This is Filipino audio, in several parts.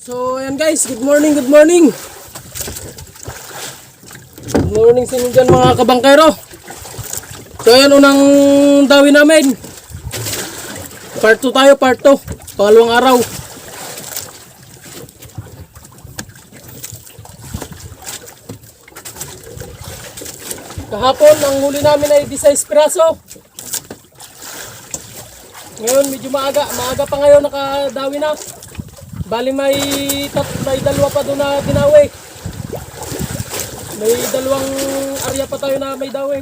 So ayan guys, good morning, good morning. Good morning sa inyo dyan mga kabangkero. So ayan unang dawi namin. Part 2 tayo, part 2. Pangalawang araw. Kahapon ang huli namin ay 16 piraso. Ngayon medyo maaga pa ngayon nakadawi na. Bali may dalawa pa doon na dinawi. May dalawang area pa tayo na may dawi.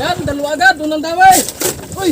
Ayan, dalawa agad, unang daway. Uy!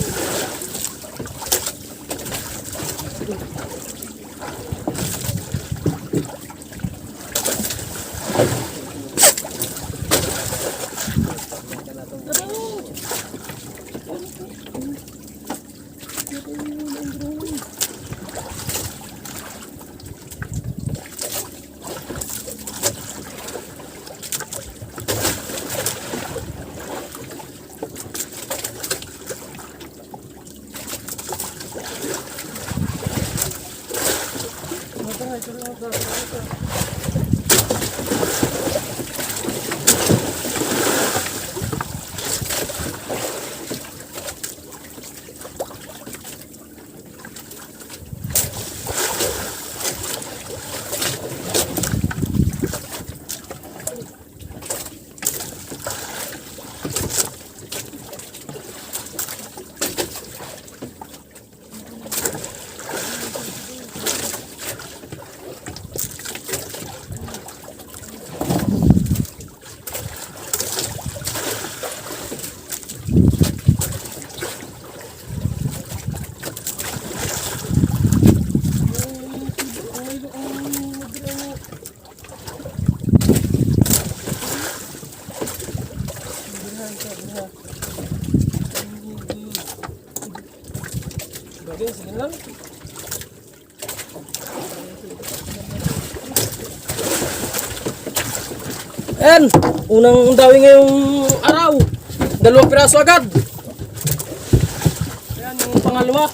Bagay, sige lang. Ayan, unang dawi ngayong araw. 2 piraso agad. Ayan, yung pangalawa.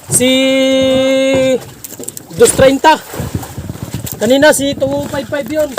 Si 230. Kanina si 255 yun.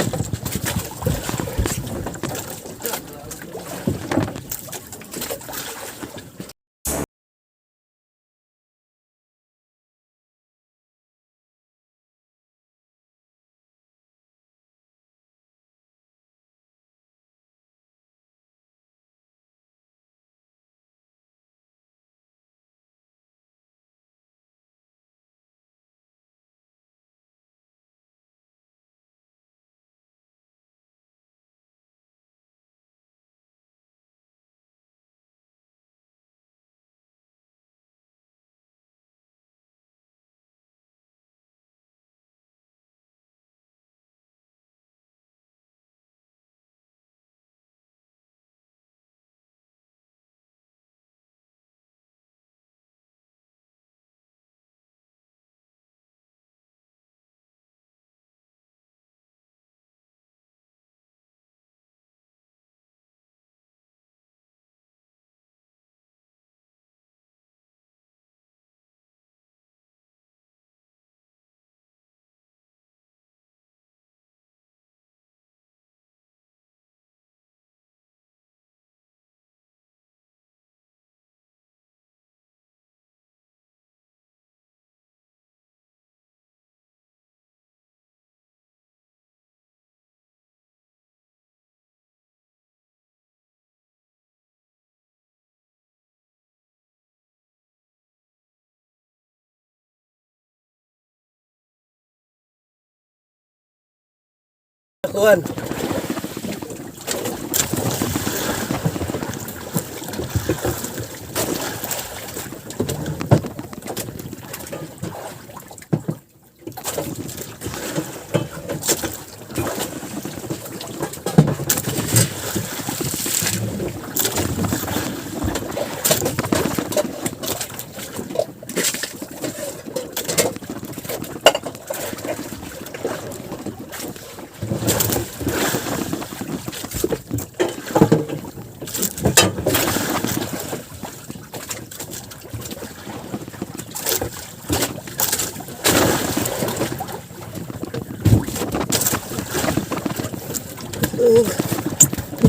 Kuhan.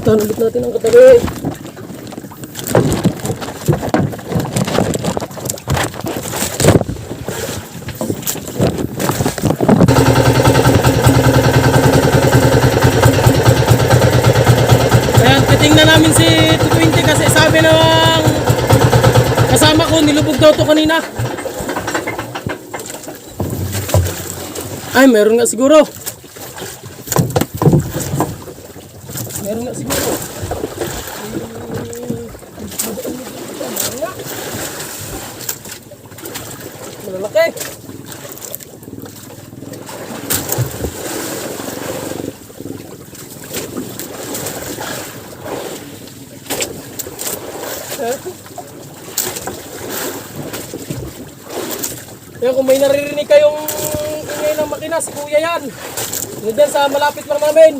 Puntahan ulit natin ang katabi. Ayan, titingnan namin si 220 kasi sabi ng kasama ko nilubog daw to kanina. Ay, meron nga siguro. Meron nga siguro. Malalaki. Kaya kung may naririnig kayong ingay ng makina, si kuya yan. Yun dyan sa malapit lang namin.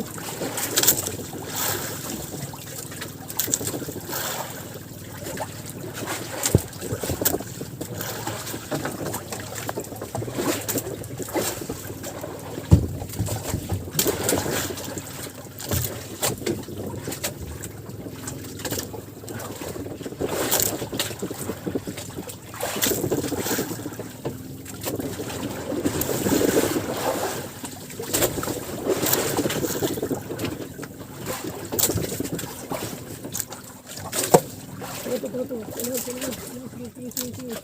Sige.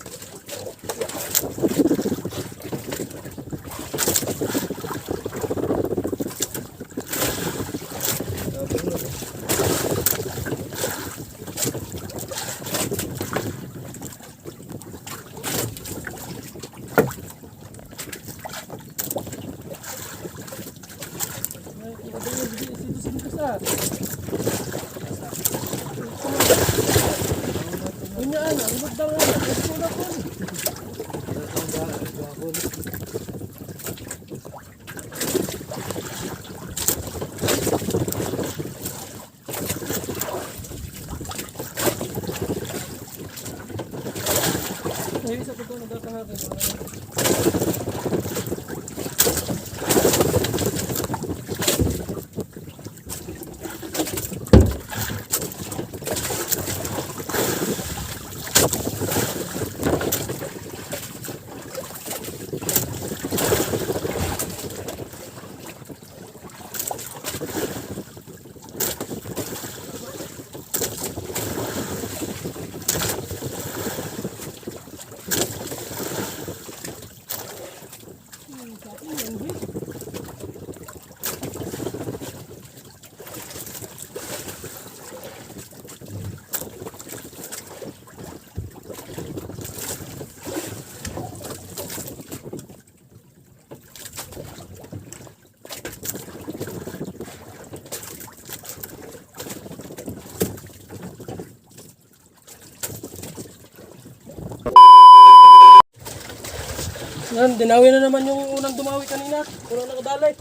Yan, dinawi na naman yung unang dumawi kanina. Unang nakadalay.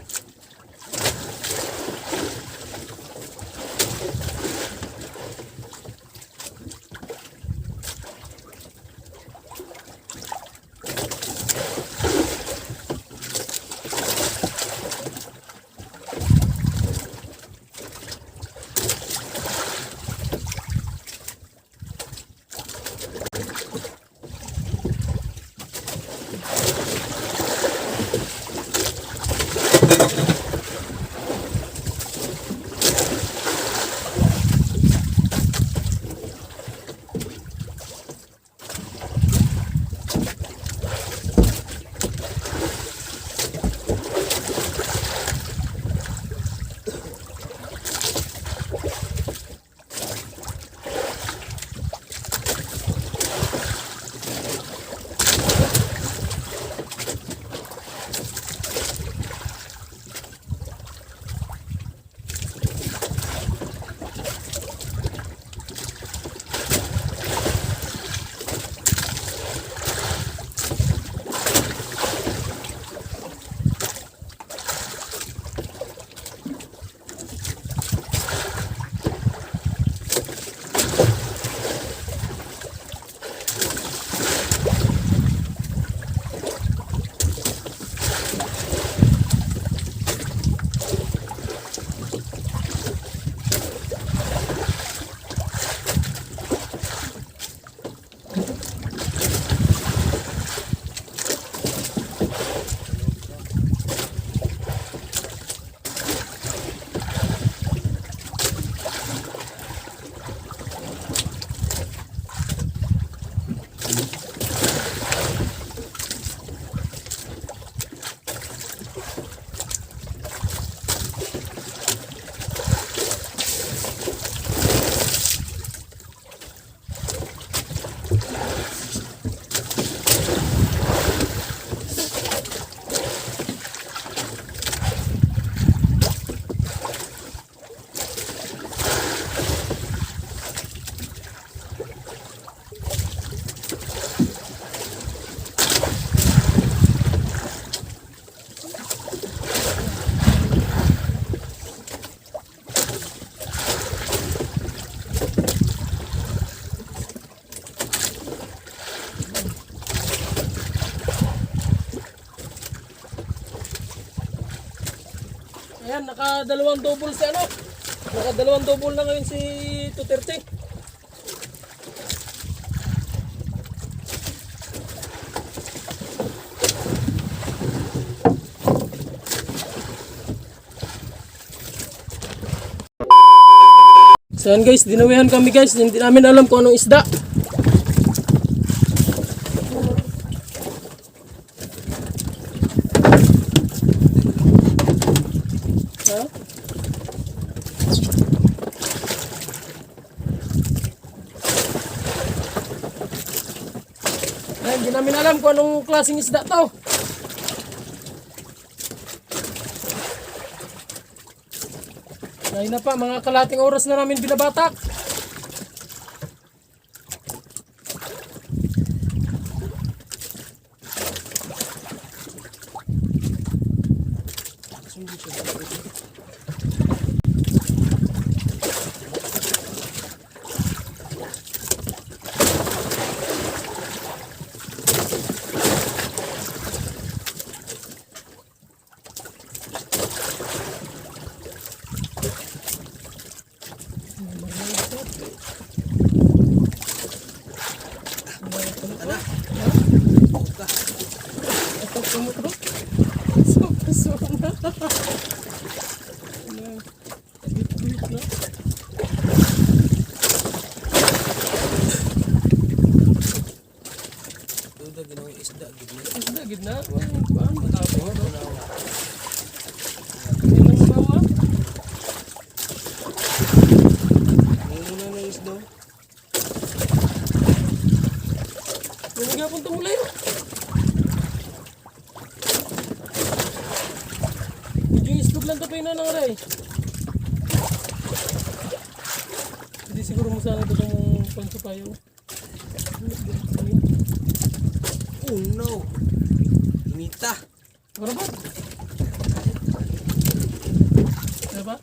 Ayan, nakadalawang double si ano. Nakadalawang double na ngayon si 230. So yan guys, dinawihan kami guys. Hindi namin alam kung anong isda. Ha? Ay, hindi namin alam kung anong klaseng isda to. Ay na pa, mga kalating oras na namin binabatak. Isda Isda gid na. Kuan matabo no. Yan ang mabawa. muna na isda. Huwag nga pong tumulay. Medyo islog lang tapay na nangaray. Hindi siguro mo sana ito mong pansapayo. Oh no. Imita. Ano ba? Ano ba?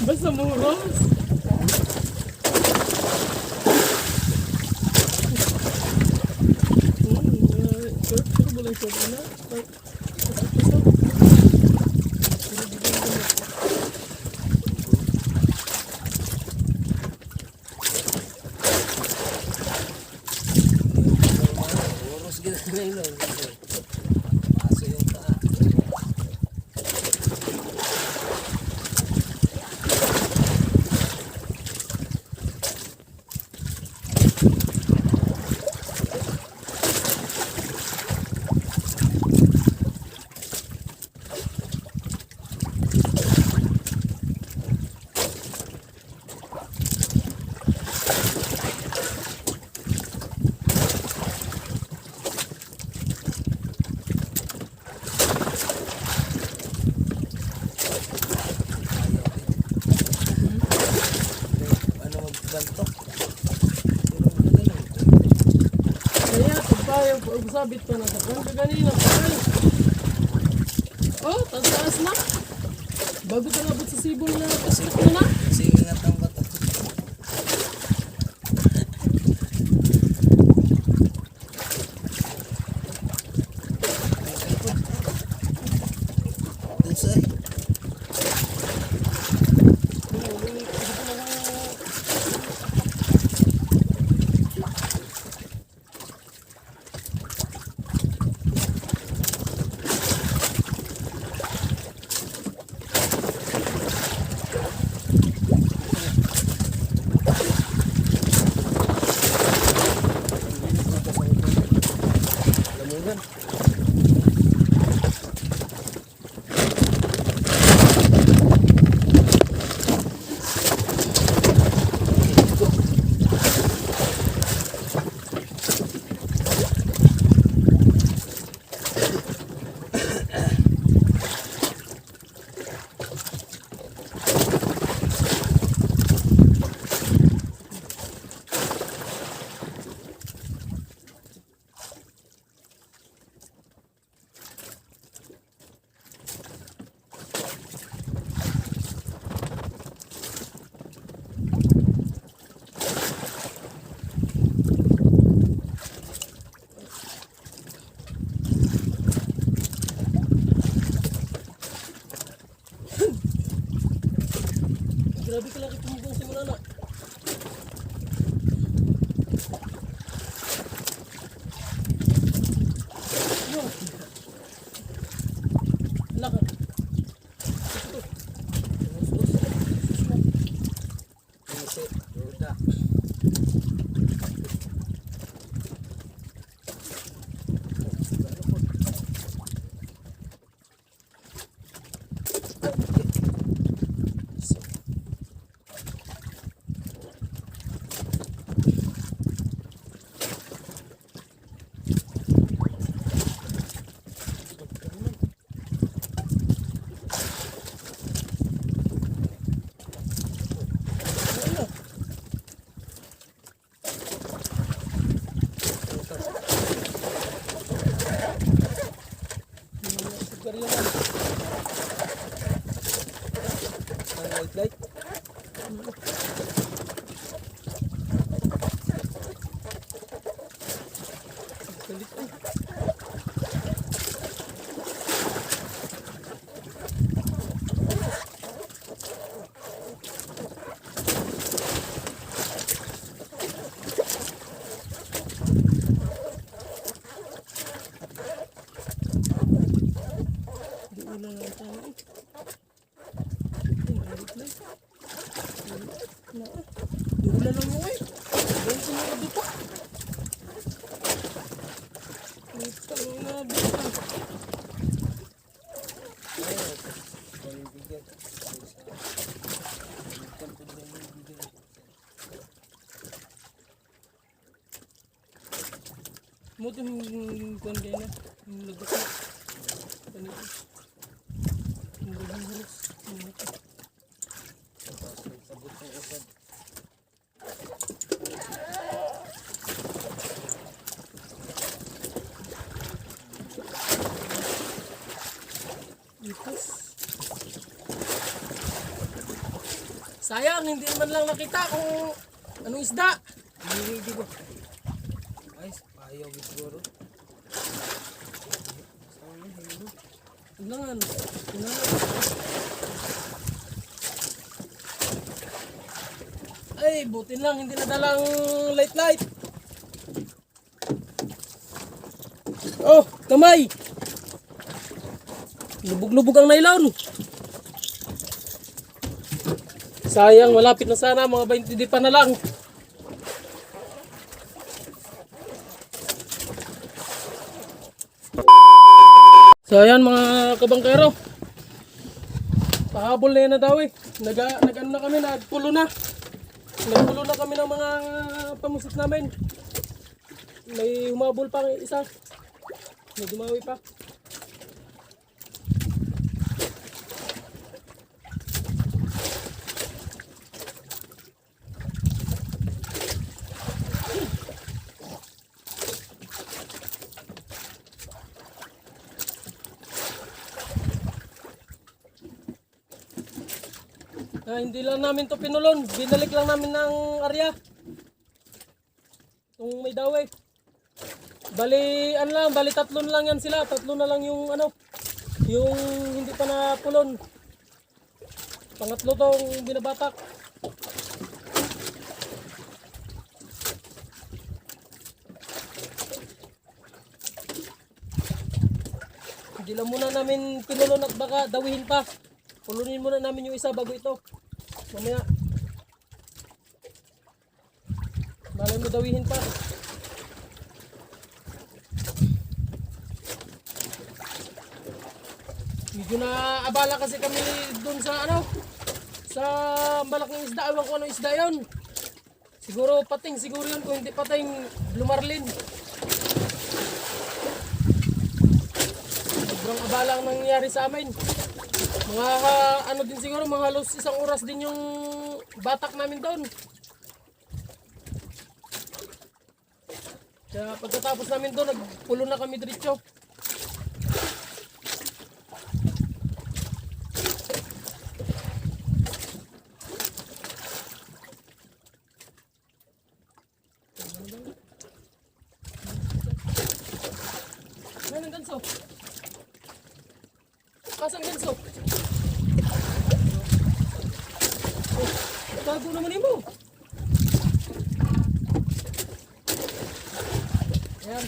Basta muros. Pero boleh coba na. Oras gina na yun. Paso yung taa. Ano magbantok? Pero magalang. Kaya pag sabit pa na sa kaganina. Oh, taas na. Bago ka nabot sa sibol na pasok mo na. Sige nga tang bato. Dun sa ay. Galit ay. Di ulan lang tayo eh. Ay, galit na. Di ulan lang mo eh. Dahil sinara dito. Utang na bita. Panibigat. Mo ito yung kuwan kayo na. Yung lagot na. Ganito. Yung lagot. Sabot ng usad. Ipas. Sayang, hindi man lang nakita kung anong isda. Hindi, di ba? Ay, ayaw siguro. Tingnan. Ay, buti lang, hindi nadalang light. Oh, kamay! Lubog-lubog ang nylon. Sayang, malapit na sana, mga 20 di pa na lang. So ayan mga kabangkero. Pahabol na yan na daw eh. Nag-ano na kami, nagpulo na. Nagpulo na kami ng mga pamusit namin. May humabol pa ng isa. May dumawi pa. Hindi lang namin to pinulon, binalik lang namin ng area. Itong may dawe. Bali, ano lang, bali tatlo na lang yan sila. Tatlo na lang yung ano, yung hindi pa napulon. Pangatlo tong binabatak. Hindi lang muna namin pinulon at baka dawihin pa. Pulunin muna namin yung isa bago ito. Mamaya. Malay mo dawihin pa. Medyo na abala kasi kami dun sa ano. Sa malaking isda. Ewan ko ano isda yun. Siguro pating. Siguro yun. Kung hindi pating lumarlin. Sobrang abala ang nangyari sa amin. Mga ano din siguro, mga halos isang oras din yung batak namin doon. Kaya pagkatapos namin doon, nagpulo na kami diretso. Ano ang ganso? Kasang ganso? Tago naman mo. Ayan.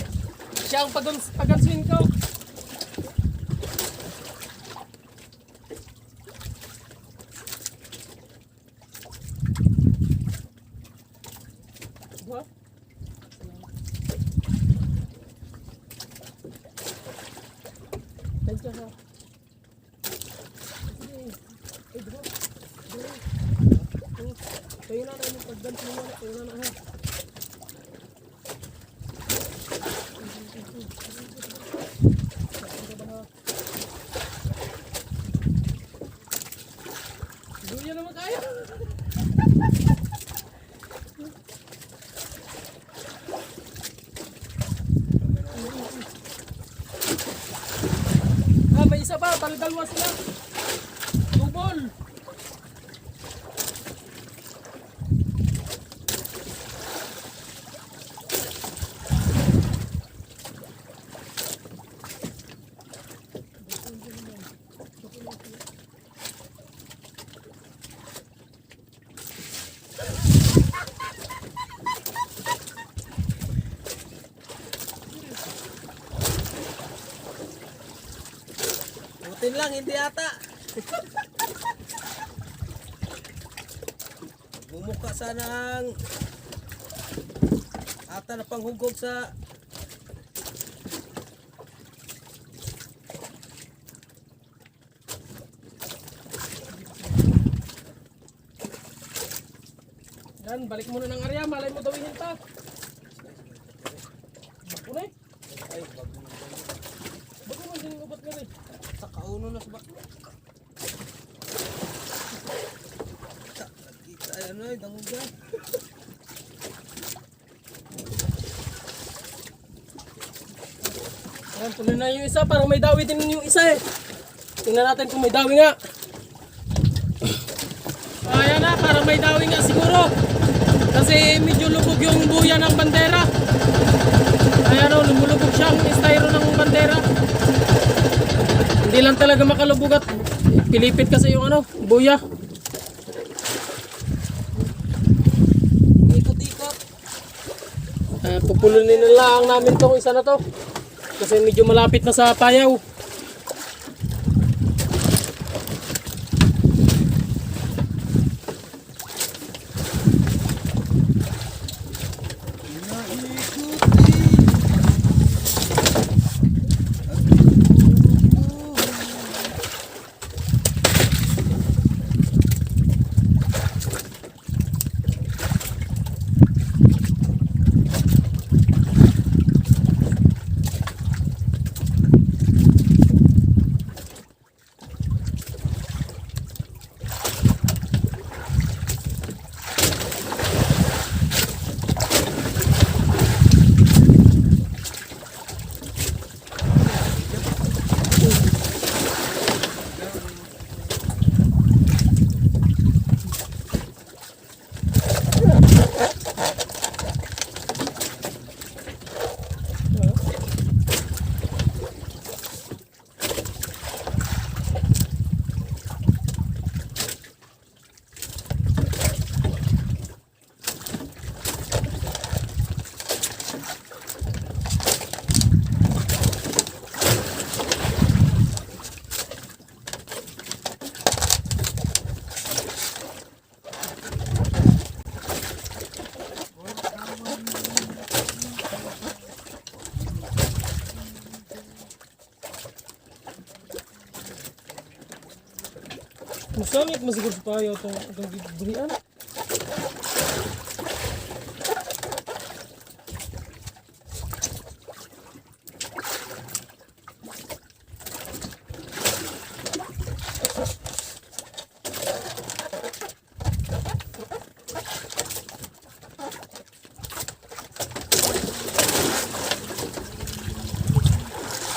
Siya ang pagansuin ko. Diba? Thank you. Ay, diba? Tayo na tayo pagganto mo na. Tayo na na ha. Duya naman kaya. May isa pa. Dalawa sila. Double. Atin lang, hindi ata. Bumuka sana ang ata na panghugog sa Yan, balik muna ng area, malay mo daw ihinta. Kunay, ay bago bago man din ubat nga rin. sa kauno na sa baklo. Nakita ay ano ay dangugan. Yan, tuloy na yung isa, parang may dawi din yung isa eh. Tingnan natin kung may dawi nga. Ayan na, parang may dawi nga siguro. Kasi medyo lubog yung buya ng bandera. Ayan o, lumulubog siyang styro ng bandera. Hindi lang talaga makalubog at pilipit kasi yung ano, buya. Ikot-ikot. Pupulunin na lang namin tong isa na to. Kasi medyo malapit na sa payaw. Masangit masiguro sa payaw itong hanggang giburian.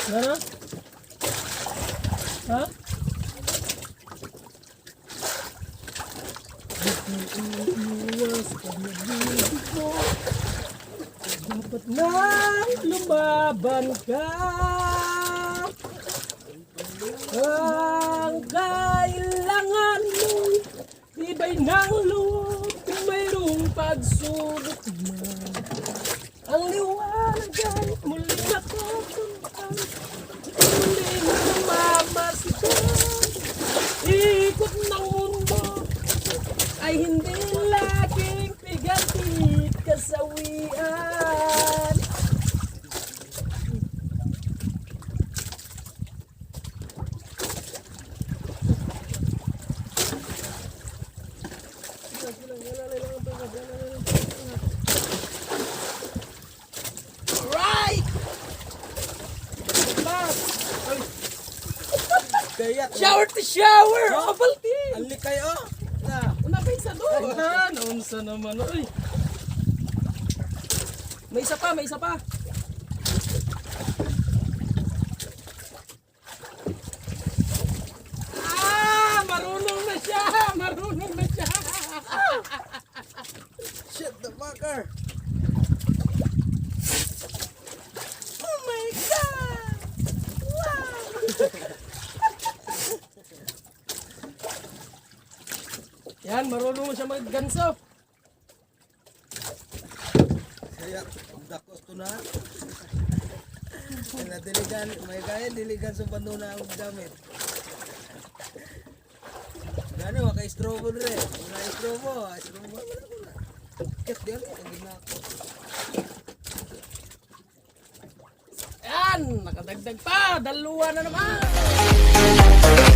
Nana? Ha? Iwas pag-ibig mo. Dapat nang lumaban ka. Ang kailangan mo iba'y ng loob kung mayroong pagsubok man. Ang liwanag ay muling nakakantay, muling namamasdan. Ikot ng mundo ay hindi laging piganti kasawian. Alright! Kaya Shower to shower! Kabaltin! ali kayo. Na. Una pa isa doon. Naunsa naman. Uy. May isa pa, may isa pa. Ah! Marunong na siya! Marunong na siya! Shit the fucker. Oh my God! Wow! Yan, marunong siya magganso. Kaya dakos to na. Diligan, may kaya diligan sa banduna ang gamit. Gano, maka-strobo rin. Wala strobo, wala. Kit din, hindi na ako. Ayan, nakadagdag pa. Dalawa na naman.